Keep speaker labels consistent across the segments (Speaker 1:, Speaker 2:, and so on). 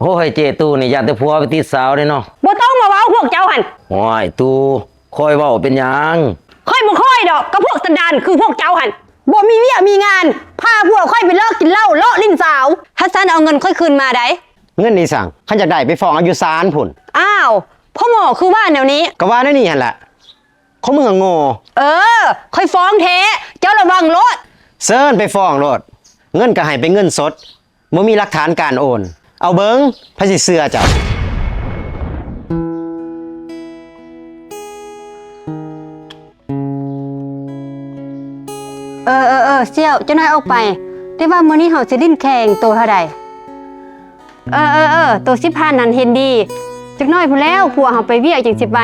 Speaker 1: โอ้ยเจตูนี่อยากแต่ผัวไปติดสาวเลยเนาะ
Speaker 2: บ่ต้องมาเว้าพวกเจ้าหัน
Speaker 1: โอ้ยตูคอยเว้าเป็นหยัง
Speaker 2: ค่อยบ่ค่อยดอกกับพวกสันดานคือพวกเจ้าหันบ่มีเวียมีงานพาพวกค่อยไปเลิกกินเหล้าเลาะลิ้นสาวถ้าซันเอาเงินค่อยคืนมาได้
Speaker 3: เงินนี่สั่งขันจากได้ไปฟ้องอายุศาลพุ่น
Speaker 2: อ้าวพ่อหมอคือว่าแนวนี้
Speaker 3: ก็ว่านั่นนี่หั่นแหละเขามึงโง่
Speaker 2: ค่อยฟ้องแท้เจ้าระวังรถ
Speaker 3: เซิร์นไปฟ้องรถเงินก็ให้เป็นเงินสดบ่มีหลักฐานการโอนเอาเบิ้งพระสิเสือเจ้า
Speaker 2: เสี่ยวเจ้านายออกไปแต่ว่ามื้อนี้เฮาสิลิ้นแข่งโตเท่าใดโต15นั่นเห็นดีจักน้อยพู้นแล้วผัวเฮาไปเวียกจังสิไป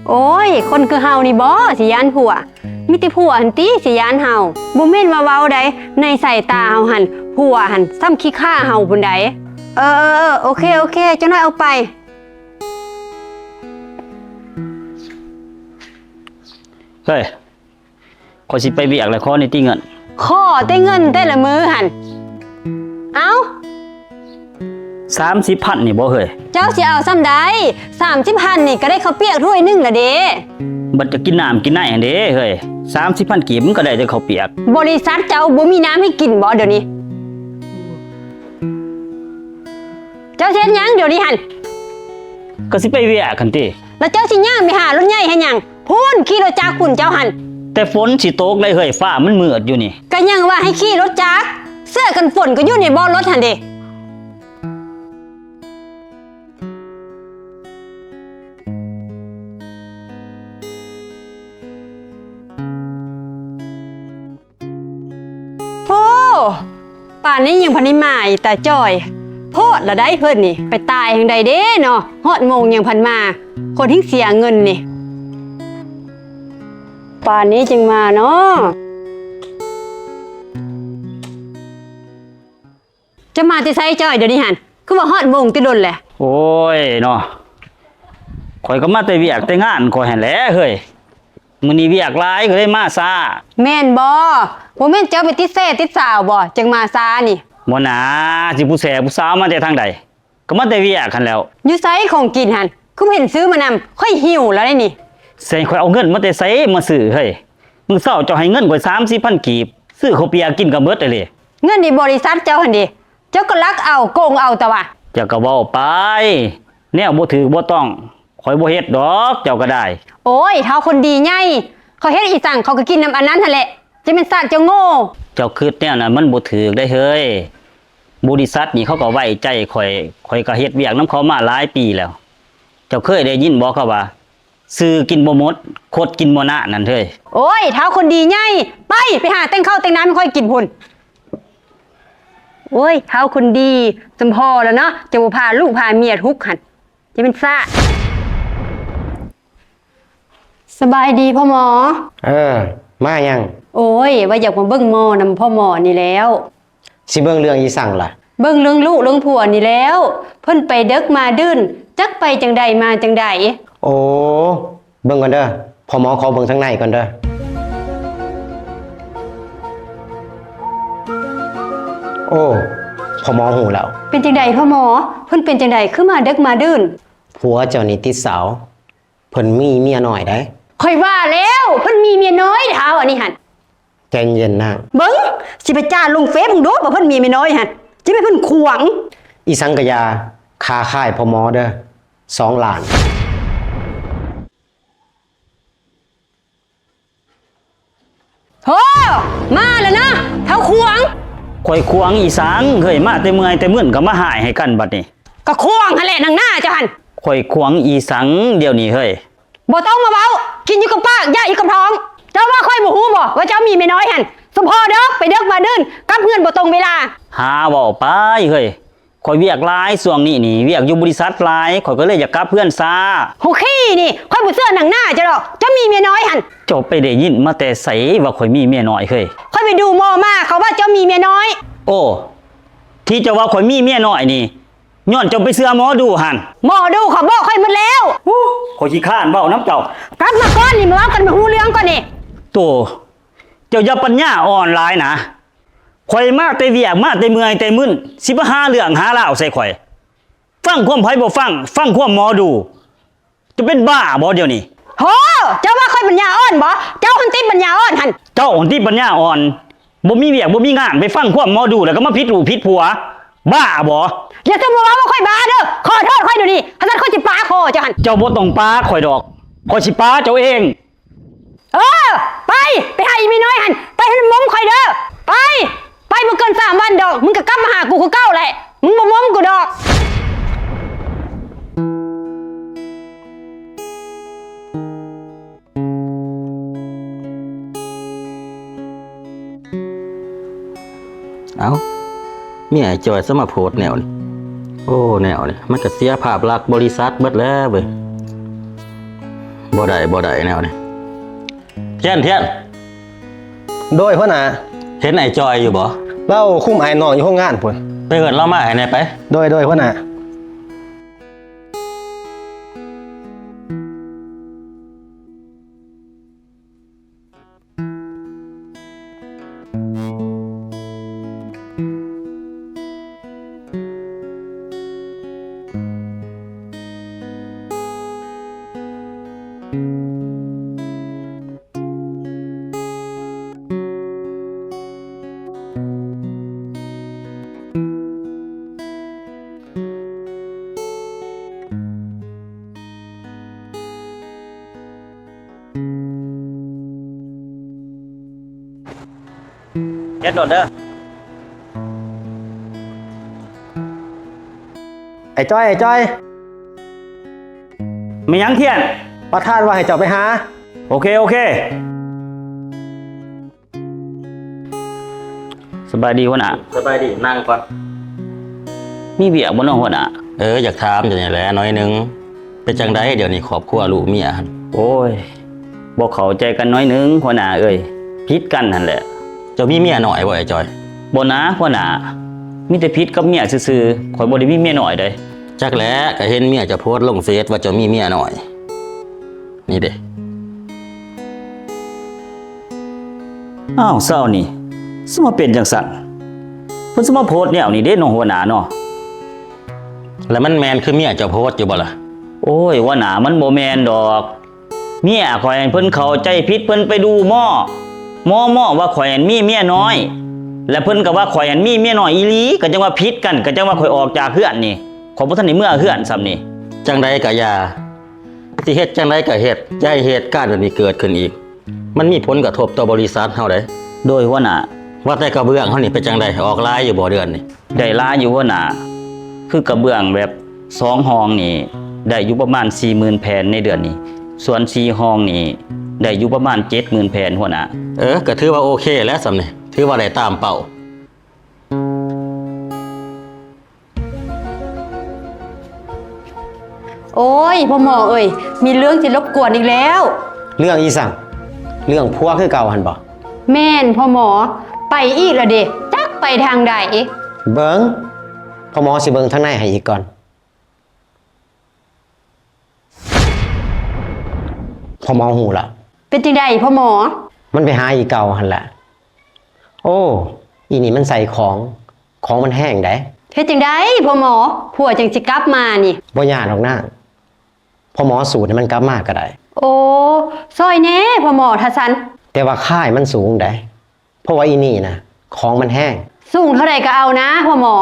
Speaker 2: โอ้ยคนคือเฮานี่บ่สิยานผัวมีแต่ผัวหั่นติสิยานเฮาบ่แม่นว่าเว้าใดในสายตาเฮาหั่นผัวหั่นซ้ำขี้ข้าเฮาพุ่นใดโอเคเจ้านายออกไป
Speaker 4: เฮ้ยขอสิไปเวียกแล้วขอนี่ติเงิน
Speaker 2: ขอแต่เงินแต่ละมื้อหั่นเอ้า
Speaker 4: 30,000นี่บ่เฮ้ย
Speaker 2: เจ้าสิเอาซ้ำใด30,000นี่ก็ได้ข้าวเปียกถ้วยนึงละเด้
Speaker 4: บัดจะกินน้ำกินไหนหั่นเด้เฮ้ย30,000กีบมันก็ได้แต่ข้าวเปียก
Speaker 2: บริษัทเจ้าบ่มีน้ำให้กินบ่เดี๋ยวนี้เจ้าเฮ็ดหยังเดี๋ยวนี้หั่น
Speaker 4: ก็สิไปเวียกกันติ
Speaker 2: แล้วเจ้าสิย่างไปหารถใหญ่ให้หยังพูนขี่รถจักรพุ่นเจ้าหั่น
Speaker 4: แต่ฝนสิตกเลยเฮ้ยฟ้ามันมืดอยู่นี่
Speaker 2: ก็ยังว่าให้ขี่รถจักรเสื้อกันฝนก็อยู่ในบ่อรถหั่นเด้โอ้ป่านนี้ยังพันนี้มาแต่จ่อยโพดละได้เพิ่นนี่ไปตายทางใดเด้เนาะฮอดโมงยังพันมาคนที่เสียเงินนี่ป่านนี้จึงมาเนาะจะมาที่ไซจ่อยเดี๋ยวนี้หันคือว่าฮอดโมงติดนแหละ
Speaker 4: โอ้ยเนาะข่อยก็มาแต่เวียกแต่งานข่อยหั่นแหละเฮ้ยมื้อนี้เวียกหลายก็เลยมาช้า
Speaker 2: แม่นบ่แม่นเจ้าไปติดเซ่ติดสาวบ่จังมาช้านี่
Speaker 4: บ่น่าสิผู้แสผู้สาวมาแต่ทางใดก็มาแต่เวียกคั่นแล้ว
Speaker 2: อยู่ไสของกินหั่นคือเห็นซื้อมานำค่อยหิวแล้วได้นี่
Speaker 4: เซ่ข่อยเอาเงินมาแต่ไสมาซื้อเฮ้ยมื้อเช้าเจ้าให้เงินข่อย 30,000 กีบซื้อข้าวเปียกกินก็หมดเลย
Speaker 2: เงินในบริษัทเจ้าหั่นดิเจ้าก็ลักเอาโกงเอาแต่ว่า
Speaker 4: เจ้าก็เว้าไปแนวบ่ถือบ่ต้องข่อยบ่เฮ็ดดอกเจ้าก็ได้
Speaker 2: โอ้ยเฮาคนดีใหญ่เขาเฮ็ดอีสั่งเขาก็กินน้ำอันนั้นหั่นแหละจะเป็นสัตว์เจ้าโง่
Speaker 4: เจ้าคิดแนวนั้นมันบ่ถูกได้เฮ้ยบริษัทนี่เขาก็ไว้ใจข่อยก็เฮ็ดเวียกนำเขามาหลายปีแล้วเจ้าเคยได้ยินบ่เขาว่าซื้อกินบ่หมดคดกินบ่นะนั่นเฮ้ย
Speaker 2: โอ้ยเฮาคนดีใหญ่ไปหาแต่งข้าวแต่งน้ำไม่ค่อยกินพุ่นโอ้ยเฮาคนดีจำพอแล้วเนาะจะบ่พาลูกพาเมียทุกข์หั่นจะเป็นซ่าสบายดีพ่อหมอ
Speaker 3: มายัง
Speaker 2: โอ้ยว่าอยากมาเบิ่งหมอนำพ่อหมอนี่แล้ว
Speaker 3: สิเบิ่งเรื่องอีสั่งล่ะ
Speaker 2: เบิ่งเรื่องลูกเรื่องผัวนี่แล้วเพิ่นไปเด็กมาดื้นจักไปจังใดมาจังใด
Speaker 3: โอ้เบิ่งก่อนเด้อพ่อหมอขอเบิ่งทางในก่อนเด้อโอ้พ่อหมอหูแล้ว
Speaker 2: เป็นจังใดพ่อหมอเพิ่นเป็นจังใดคือมาเด็กมาดื้น
Speaker 3: ผัวเจ้านี่ติดสาวเพิ่นมีเมียน้อยได้
Speaker 2: ค่อยว่าแล้วเพิ่นมีเมียน้อยเท้าอันนี้หั่น
Speaker 3: ใจเย็นนาง
Speaker 2: เบิ่งสิไปจ้าลงเฟซมึงดูว่าเพิ่นมีเมียน้อยหั่นสิไปเพิ่นขวาง
Speaker 3: อีสังกะยาคาค่ายพ่อหมอเด้อ2 ล้าน
Speaker 2: โหมาแล้วนะเท้าขวาง
Speaker 4: ข่อยขวางอีสังเฮ้ยมาแต่เมื่อยแต่มึนก็มาหายให้กันบัดนี้
Speaker 2: ก็ขวางหั่นแหละนางหน้าเจ้าหั่น
Speaker 4: ข่อยขวางอีสังเดี๋ยวนี้เฮ้ย
Speaker 2: บ่ต้องมาเว้ากินอยู่กับปากย่าอยู่กับท้องเจ้าว่าค่อยบ่ฮู้บ่ว่าเจ้ามีเมียน้อยหั่นสมพอเด้อไปเด็กมาดื้นกับเพื่อนบ่ตรงเวลา
Speaker 4: หาเว้าไปเฮ้ยข่อยเวียกหลายช่วงนี้นี่เวียกอยู่บริษัทหลายข่อยก็เลยอยากกลับเพื่อนซา
Speaker 2: โหขี้นี่ค่อยบ่เชื่อหนังหน้าเจ้าดอกเจ้ามีเมียน้อยหั่น
Speaker 4: เจ้าไปได้ยินมาแต่ไสว่าข่อยมีเมียน้อยเฮ้ย
Speaker 2: ค่อยไปดูหมอมาเขาว่าเจ้ามีเมียน้อย
Speaker 4: โอ้ที่เจ้าว่าข่อยมีเมียน้อยนี่ย้อนเจ้าไปเชื่อหมอดูหั่น
Speaker 2: หมอดูเขาบอกค่อยหมดแล้ว
Speaker 4: ข่อยขี้ข้านเว้านํเจ้าก
Speaker 2: ลับมาก่อนนี่มาเว้ากันมาฮู้เรื่องก่อนนี่
Speaker 4: โตเจ้าอย่าปัญญาอ่อนหลายนะข่อยมาแต่เวียกมาแต่เมื่อยแต่มึนสิมาหาเรื่องหาราวใส่ข่อย ฟังความไผบ่ฟังความหมอดู จะเป็นบ้าบ่เดี๋ยวนี้
Speaker 2: โหเจ้าว่าค่อยปัญญาอ่อนบ่เจ้าหันติปัญญาอ่อนหัน
Speaker 4: เจ้าคนที่ปัญญาอ่อนบ่มีเวียกบ่มีงานไปฟังความหมอดูแล้วก็มาผิดลูกผิดผัว บ้าบ่
Speaker 2: อย่าสมมติว่าค่อยบ้าเด้อขอโทษค่อยเดี๋ยวนี้ถ้านั้นค่อยสิปาคอเจ้าหัน
Speaker 4: เจ้าบ่ต้องป้าข่อยดอกข่อยสิป้าเจ้าเอง
Speaker 2: ไปหาอีมีน้อยหันไปให้มันมอมค่อยเด้อไปบ่เกิน3 วันดอกมึงก็กลับมาหากูคือเก่าแหละมึงบ่มอมกูดอก
Speaker 1: เอาเมียไอ้จอยสมาโพสต์แนวนี่โอ้แนวนี่มันก็เสียภาพลักษณ์บริษัทเบิดแล้วเว้ยบ่ได้แนวนี่เทียน
Speaker 3: โดยหัวหน้า
Speaker 1: เห็นไอ้จอยอยู่บ่
Speaker 3: เราคุมไอ้น้องอยู่ห้องงานพุ่น
Speaker 1: ไปเอิ้นเรามาให้แหน่ไป
Speaker 3: โดยหัวหน้า
Speaker 4: เฮ็ดโดดเด้อ
Speaker 3: ไอ้จ้อย
Speaker 4: มีหยังเทียน
Speaker 3: ประธานว่าให้เจ้าไปหา
Speaker 4: โอเคสบายดีหัวหน้า
Speaker 1: สบายดีนั่งก่อน
Speaker 4: มีเวียกบ่น้องหัวหน้า
Speaker 1: อยากถามจังได๋แหละน้อยหนึงเป็นจังไดเดี๋ยวนี้ครอบครัวลูกเมียหั่น
Speaker 4: โอ้ยบ่เข้าใจกันน้อยหนึงหัวหน้าเอ้ยผิดกันนั่นแหละ
Speaker 1: เจ้ามีเมียน้อยบ่ไอ้จอย
Speaker 4: บ่นะหัวหน้ามีแต่ผิดกับเมียซื่อๆข่อยบ่ได้มีเมียน้อยเด้
Speaker 1: จักแหล้วก็เห็นเมียเจะโพสต์ลงเฟซว่าเจ้ามีเมียน้อย นี่เด้
Speaker 4: อ้าวเศร้านี่สมาเป็นจังซั่นเพิ่นสมาโพสต์แนวนี้เด้น้องหัวหน้าเนาะ
Speaker 1: แล้วมันแมนคือเมียเจ้าโพสต์อยู่บ่ล่ะ
Speaker 4: โอ้ยหัวหน้ามันบ่แม่นดอกเมียข่อยให้เพิ่นเข้าใจผิดเพิ่นไปดูหม้อว่าข่อยอันมีเมียน้อย และเพิ่นก็ว่าข่อยอันมีเมียน้อยอีหลีก็จังว่าผิดกันก็จังว่าข่อยออกจากเฮือนนี่ขอยบ่ทันได้เมื่อเฮือนซ้ำนี่
Speaker 1: จังใดก็อย่าสิเฮ็ดจังใดก็เฮ็ดอย่าให้เหตุการณ์แบบนี้เกิดขึ้นอีก มันมีผลกระทบต่อบริษัทเฮาได้
Speaker 4: โดยหัวหน้า
Speaker 1: ว่าแต่กระเบื้องเฮานี่เป็นจังใดออกลายอยู่บ่เดือนนี่
Speaker 4: ได้หลายอยู่หัวหน้าคือกระเบื้องแบบ2ห้องนี่ได้อยู่ประมาณ 40,000 แผ่นในเดือนนี้ส่วน4ห้องนี่ได้อยู่ประมาณ 70,000 แผ่นหัวหน้า
Speaker 1: ก็ถือว่าโอเคแล้วสำนี่ถือว่าได้ตามเป้า
Speaker 2: โอ้ยพ่อหมอเอ้ยมีเรื่องที่รบกวนอีกแล้ว
Speaker 3: เรื่องอีสั่งเรื่องพัวคือเก่าหันบ่
Speaker 2: แม่นพ่อหมอไปอีกแล้วเด้จักไปทางใด
Speaker 3: เบิ่งพ่อหมอสิเบิ่งทางในให้อีกก่อนพ่อหมอหูละ
Speaker 2: เป็นจังไดพ่อหมอ
Speaker 3: มันไปหาอีเก่าหันแหละโอ้อีนี่มันใส่ของมันแห้งได้
Speaker 2: เฮ็ดจังไดพ่อหมอผัวจังสิกลับมานี่
Speaker 3: บ่ยากหรอกนางพ่อหมอสูตรให้มันกลับมาก็ได้
Speaker 2: โอ้ซอยแน่พ่อหมอทะซัน
Speaker 3: แต่ว่าค่ายมันสูงได้เพราะว่าอีนี่นะของมันแห้ง
Speaker 2: สูงเท่าใดก็เอานะพ่อหมอ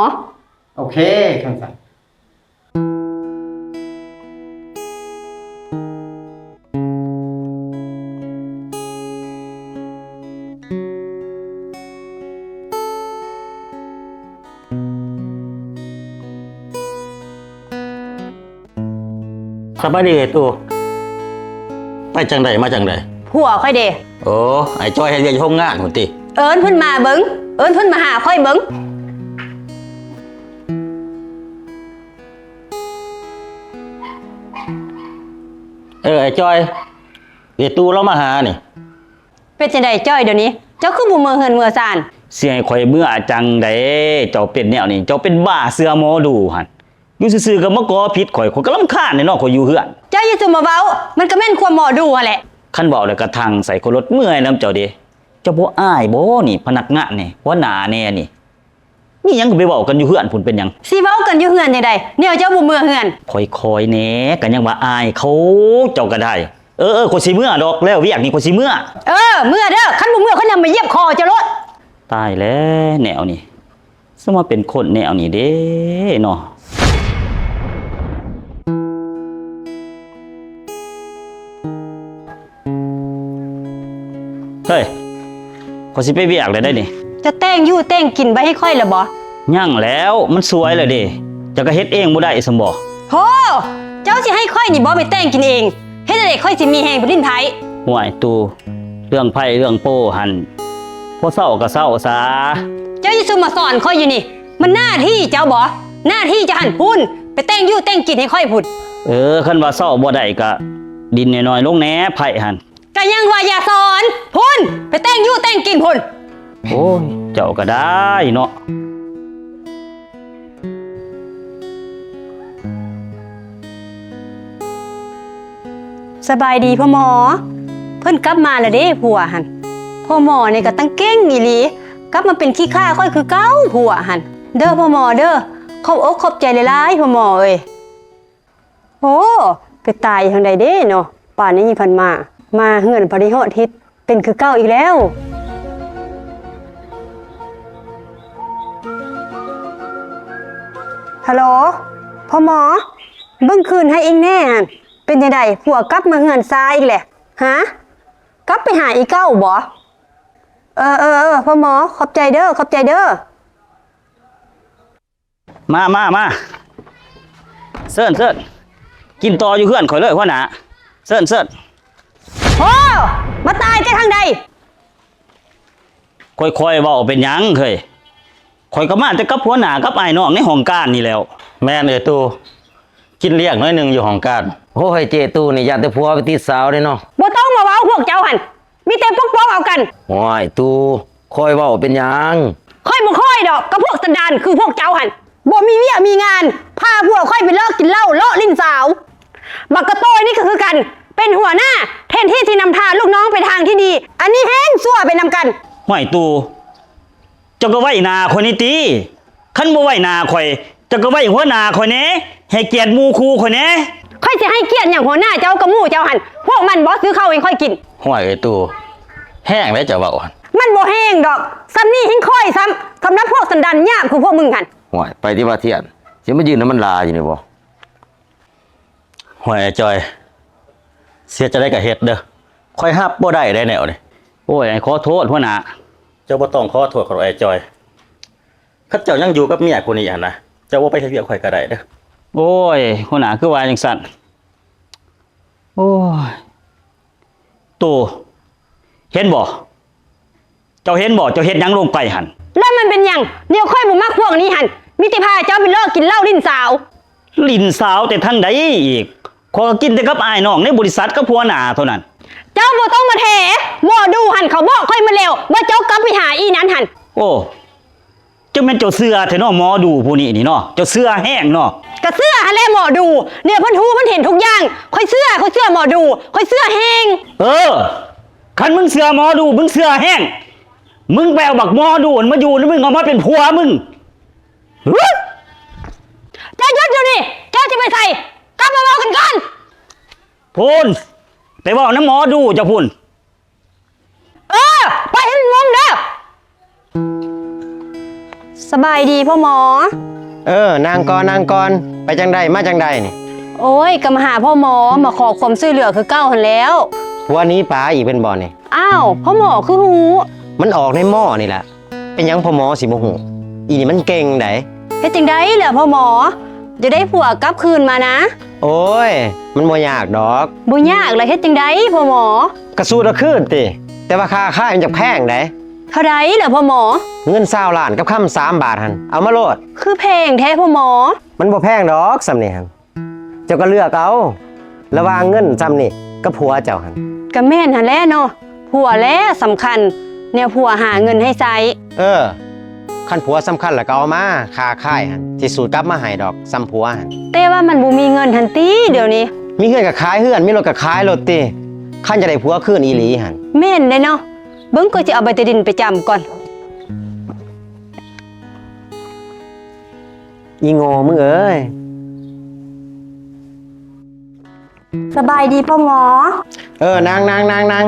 Speaker 3: โอเคคำสั่ง
Speaker 1: สบายดีตู่ไปจังใดมาจังใด
Speaker 2: ผัวค่อยเด้
Speaker 1: โอ้ไอ้จอยเฮ็ดเวียกอยู่โรงงานพุ่นติ
Speaker 2: เอิ้นเพิ่นมาเบิ่งเอิ้นเพิ่นมาหาค่อยเบิ่ง
Speaker 1: ไอ้จอยเดี๋ยวตู่เรามาหานี่
Speaker 2: เป็นจังไดจ้อยเดี๋ยวนี้ เจ้าคือบ่มือเฮือนมือซ่าน
Speaker 4: สิให้ข่อยเมื่อจังไดเจ้าเป็นแนวนี้เจ้าเป็นบ้าเสือหมอดูหั่นอยู่ซื่อๆก็มาก่อผิดข่อยก็รำคาญแน่เนาะข่อยอยู่เฮือน
Speaker 2: เจ้าอย่าซุ่มมาเว้ามันก็แม่นความหมอดูหั่นแหละ
Speaker 4: คันเว้าแล้วก็ทางใส่คนรถเมื่อยนำเจ้าเด้เจ้าบ่อายบ่นี่พนักงานนี่หัวหน้าแน่นี่ นี่ยังก็ไปเว้ากันอยู่เฮือนพุ่นเป็นหยัง
Speaker 2: สิเว้ากันอยู่เฮือนจังไดเนี่ยเจ้าบ่เมื่อเฮือน
Speaker 4: ค่อยๆแหน่ก็ยังว่าอายเขาเจ้าก็ได้คนสิเมื่อดอกแล้วเวียกนี่คนสิเมื่อ
Speaker 2: เมื่อเด้อคันบ่เมื่อเขานำมาเหยียบคอเจ้าโลด
Speaker 4: ตายแล้วแนวนี้สมาเป็นคนแนวนี้เด้เนาะเฮ้ยขอยสิไปเวียกเลยได้นี่
Speaker 2: จะแต่งอยู่แต่งกินไว้ให้ค่อยละบ่
Speaker 4: ยั่งแล้วมันสวยเลยเด้เจะก็เฮ็ดเองบ่ได้สมบ่
Speaker 2: โหเจ้าสิให้ค่อยนี่บ่ไปแต่งกินเองเฮ็ดจังได๋ค่อยสิมีแฮงไปลิ้นไผ
Speaker 4: ห่วยตูเรื่องไพ่เรื่องโป้หันพอเศร้าก็เศร้าซะ
Speaker 2: เจ้าสิซุมาสอนค่อยอยู่นี่ มันหน้าที่เจ้าบ่หน้าที่จะหันพุ่นไปแต่งอยู่แต่งกินให้ค่อยพุ่น
Speaker 4: คันว่าเศร้าบ่ได้ก็ดินน้อยๆลงแหน่ไพ่หัน
Speaker 2: ก็ยังว่าอย่าสอนพุ่นไปแต่งอยู่แต่งกินพุ่น
Speaker 4: โอ้ยเจ้าก็ได้เนาะ
Speaker 2: สบายดีพ่อหมอ เพิ่นกลับมาแล้วเด้ผัวหันพ่อหมอนี่ก็ตั้งเก่งอีหลีกลับมาเป็นขี้ข้าค่อยคือเก่าผัวหันเด้อพ่อหมอเด้อขอบอกขอบใจหลายๆพ่อหมอเอ้ยโอ้ไปตายทางใดเด้เนาะป่านนี้ยังพันมาเฮือนพอดีฮอดทิศเป็นคือเก่าอีกแล้วฮัลโหลพ่อหมอเบิ่งคืนให้เองแน่หั่นเป็นจังไดผัวกลับมาเฮือนซ้ายอีกแหละฮะกลับไปหาอีเก้าบ่พ่อหมอขอบใจเด้อขอบใจเด้อ
Speaker 4: มาเซิร์นกินต่ออยู่เฮือนข่อยเลยหัวหน้าเซิร์น
Speaker 2: โอ้มาตายแต่ทางใด
Speaker 4: ค่อยๆเว้าเป็นหยังเฮ้ยข่อยก็มาแต่กับหัวหน้ากับอ้ายน้องในห้องการนี่แล้ว
Speaker 1: แม่นเอ้ยตูกินเลี้ยงน้อยหนึงอยู่ห้องการ
Speaker 3: โอ้ยเจตู้นี่ยันแต่ผัวไปติดสาวเด้เนาะ
Speaker 2: บ่ต้องมาเว้าพวกเจ้าหันมีแต่พวกเอากัน
Speaker 3: โอ้ยตู้คอยเว้าเป็นหยัง
Speaker 2: ค่อยบ่ค่อยดอกก็พวกสันดานคือพวกเจ้าหันบ่มีเวียมีงานพาพวกค่อยไปเลิกกินเหล้าเลาะลิ้นสาวบักกะโต้ยนี่ก็คือกันเป็นหัวหน้าแทนที่นำทางลูกน้องไปทางที่ดี อันนี้แห้งซั่วไปนำกัน
Speaker 4: ห้วยตูเจ้าก็ไว้หน้าข่อยนี่ติคันบ่ไว้หน้าข่อยเจ้าก็ไว้หัวหน้าข่อยแหน่ให้เกียรติหมู่ครูข่อยแหน่
Speaker 2: ค่อยสิให้เกียรติอย่างหัวหน้าเจ้ากับหมู่เจ้าหันพวกมันบ่ซื้อข้าวให้ค่อยกิน
Speaker 1: ห้วยเอ้ยตูแห้งแล้วจะเว้าหั่น
Speaker 2: มันบ่แห้งดอกซ้ำนี่หิ้งค่อยซ้ำสำหรับพวกสันดานหยาบคือพวกมึงหัน
Speaker 3: โอ้ยไปที่ว่าเทียนสิมายืนน้ำมันลาอยู่นี่บ่
Speaker 1: ห้วยไอ้จอยเสียจะได้ก็เฮ็ดเด้อค่อยฮับบ่ได้ได้แนวนี่
Speaker 4: โอ้ยขอโทษหัวหน้า
Speaker 1: เจ้าบ่ต้องขอโทษของไอ้จอยคันเจ้ายังอยู่กับเมียคนนี้หั่นนะเจ้าบ่ไปเฮ็ดเวียกข่อยก็ได้เด้อ
Speaker 4: โอ้ยหัวหน้าคือว่าจังซั่นโอ้ยตูเห็นบ่เจ้าเห็นบ่เจ้าเฮ็ดหยังลงไปหั่น
Speaker 2: แล้วมันเป็นหยังเดี๋ยวค่อยบ่มักพวกนี้หันมิติพาเจ้าไปเลิกกินเหล้าลิ้นสาว
Speaker 4: ลิ้นสาวแต่ทางใดอีกขอยก็กินแต่กับอ้ายน้องในบริษัทกับหัวหน้าเท่านั้น
Speaker 2: เจ้าบ่ต้องมาแถหมอดูหันเขาบอกค่อยมาเร็วว่าเจ้ากลับไปหาอีนั้นหัน
Speaker 4: โอ้เจ้าแม่นเจ้าเสือแท้เนาะหมอดูผู้นี้นี่เนาะเจ้าเสือแห้งเนาะ
Speaker 2: กระเสื้อหันแลหมอดูเนี่ยเพิ่นฮู้เพิ่นเห็นทุกอย่างค่อยเสื้อหมอดูค่อยเสื้อแห้ง
Speaker 4: คันมึงเสือหมอดูมึงเสือแห้งมึงไปเอาบักหมอดูมันมาอยู่แล้วมึงเอามาเป็นผัวมึงเฮ้ย
Speaker 2: เจ้าหยุดอยู่นี่เจ้าจะไปใส่กลับมาเว้ากันก่อน
Speaker 4: พูนไปบอกน้ำหมอดูเจ้าพูน
Speaker 2: ไปให้มันงงเด้อสบายดีพ่อหมอ
Speaker 3: นางกรไปจังใดมาจังใดนี่
Speaker 2: โอ้ยก็มาหาพ่อหมอมาขอความช่วยเหลือคือเก้าหันแล้ว
Speaker 3: ผัวนี้ป๋าอีกเป็นบ่นี่
Speaker 2: อ้าวพ่อหมอคือหู
Speaker 3: มันออกในหม้อนี่แหละเป็นหยังพ่อหมอสิบ่ฮู้อีนี่มันเก่งได
Speaker 2: เฮ็ดจังได๋ล่ะพ่อหมอจะได้ผัวกลับคืนมานะ
Speaker 3: โอ้ยมันบ่ยากดอก
Speaker 2: บ่ยากเลยเฮ็ดจังได๋พ่อหมอก
Speaker 3: ระสู้ละคืนติแต่ว่าค่าค่ายมันจะแพงได
Speaker 2: เท่าใดล่ะพ่อหมอ
Speaker 3: เงิน20ล้านกับค่ำ3 บาทหั่นเอามาโลด
Speaker 2: คือแพงแท้พ่อหมอ
Speaker 3: มันบ่แพงดอกซำนี่หั่นเจ้าก็เลือกเอาระหว่างเงินซำนี่กับผัวเจ้าหั่น
Speaker 2: ก็แม่นหั่นแหละเนาะผัวแลสำคัญแนวผัวหาเงินให้ใช้
Speaker 3: คันผัวสำคัญแล้วก็เอามาค่าค่ายหั่นสิสูตรกลับมาให้ดอกซ้ำผัวหั่น
Speaker 2: แต่ว่ามันบ่มีเงินทันตีเดี๋ยวนี้
Speaker 3: มีเงินก็ขายเฮือนมีรถก็ขายรถติคันจะได้ผัวคืนอีหลีหั่น
Speaker 2: แม่นเด้เนาะเบิ่งก็จะเอาใบตะดินไปจำก่อน
Speaker 3: อีโง่มึงเอ้ย
Speaker 2: สบายดีพ่อหมอ
Speaker 3: นาง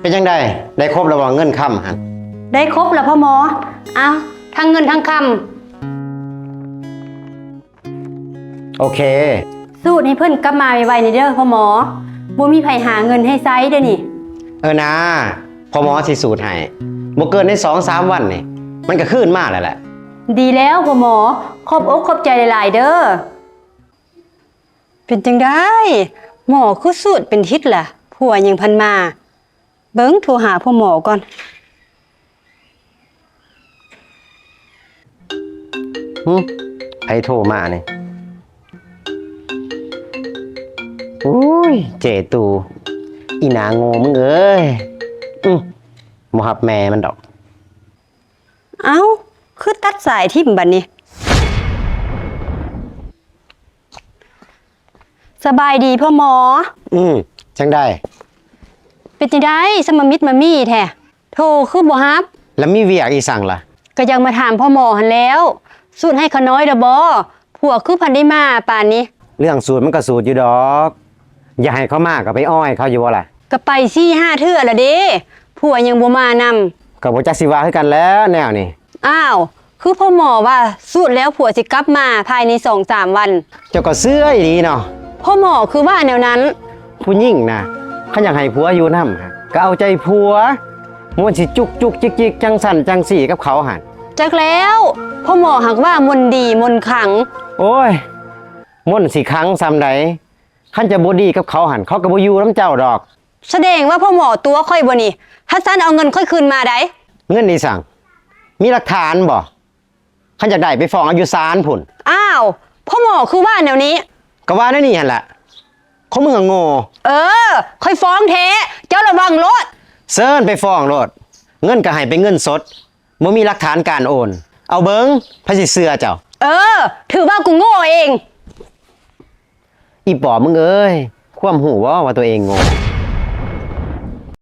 Speaker 3: เป็นยังไงได้ครบระหว่างเงินค่ำฮะ
Speaker 2: ได้ครบแล้วพ่อหมอเอาทั้งเงินทั้งค
Speaker 3: โอเค
Speaker 2: ำสูตรให้เพิ่นกลับมาไวๆนี่เด้อพ่อหมอบ่มีไผหาเงินให้ไซเด้อนี่
Speaker 3: นะพอหมอสิสูตรให้บ่เกินใน2-3 วันนี่มันก็คืนมาแล้วแหละ
Speaker 2: ดีแล้วพ่อหมอขอบอกขอบใจหลายๆเด้อเป็นจังได้หมอคือสูตรเป็นทิศล่ะผัวยังพันมาเบิ่งโทรหาพ่อหมอก่อน
Speaker 3: ไอโทรมาเนี่ยอุ้ยเจตูอีหนาโง่มึงเอ้ยมหับแม่มันดอก
Speaker 2: เอ้าคือตัดสายทิ่มบัดนี้สบายดีพ่อหมอ
Speaker 3: จังได้
Speaker 2: เป็นจังได้สมมิตรมามี่แท้โทรคือบ่ฮับ
Speaker 3: แล้วมีเวียกอีสั่งล่ะ
Speaker 2: ก็ยังมาถามพ่อหมอหันแล้วสูตรให้เขาน้อยเด้อบ่ผัวคือพันได้มาป่านนี้
Speaker 3: เรื่องสูตรมันก็สูตรอยู่ดอก อย่าให้เขามากกับไปอ้อยเขาอยู่บ่ล่ะ
Speaker 2: ก็ไป4-5เทื่อละเด้ผัวยังบ่มานำ
Speaker 3: ก็บ่จักสิว่าคือกันแล้วแนวนี่
Speaker 2: อ้าวคือพ่อหมอว่าสูตรแล้วผัวสิกลับมาภายใน 2-3 วัน
Speaker 3: เจ้าก็เสื้ออีหลีเนาะ
Speaker 2: พ่อหมอคือว่าแนวนั้น
Speaker 3: ผู้หญิงนะเขาอยากให้ผัวอยู่นำก็เอาใจผัวมันสิจุกจุกจิกจิกจังสั่นจังสี่กับเขาหั่น
Speaker 2: จักแล้วพ่อหมอหักว่ามนต์ดีมนต์ขลัง
Speaker 3: โอ้ยม่วนสิครั้งซ้ำใดคันจะบ่ดีกับเขาหั่นเขาก็บ่อยู่นํเจ้าดอก
Speaker 2: แสดงว่าพ่อหมอตัวค่อยบ่นี่ถ้าซันเอาเงินค่อยคืนมาได้
Speaker 3: เงินนี่สั่งมีหลักฐานบ่คันอยากได้ไปฟ้องเอาอยู่ศาลพุ่น
Speaker 2: อ้าวพ่อหมอคือว่าแนวนี้
Speaker 3: ก็ว่าแนวนี้หั่นล่ะเขามึงก็โง่
Speaker 2: ค่อยฟ้องเทเจ้าระวังรถ
Speaker 3: เซิ้นไปฟ้องโลดเงินก็ให้เป็นเงินสดบ่มีหลักฐานการโอน เอาเบิ่งไผสิเชื่อเจ้า
Speaker 2: ถือว่ากูโง่เอง
Speaker 3: อีปอบมึงเอ้ยความหูว่าตัวเองโง่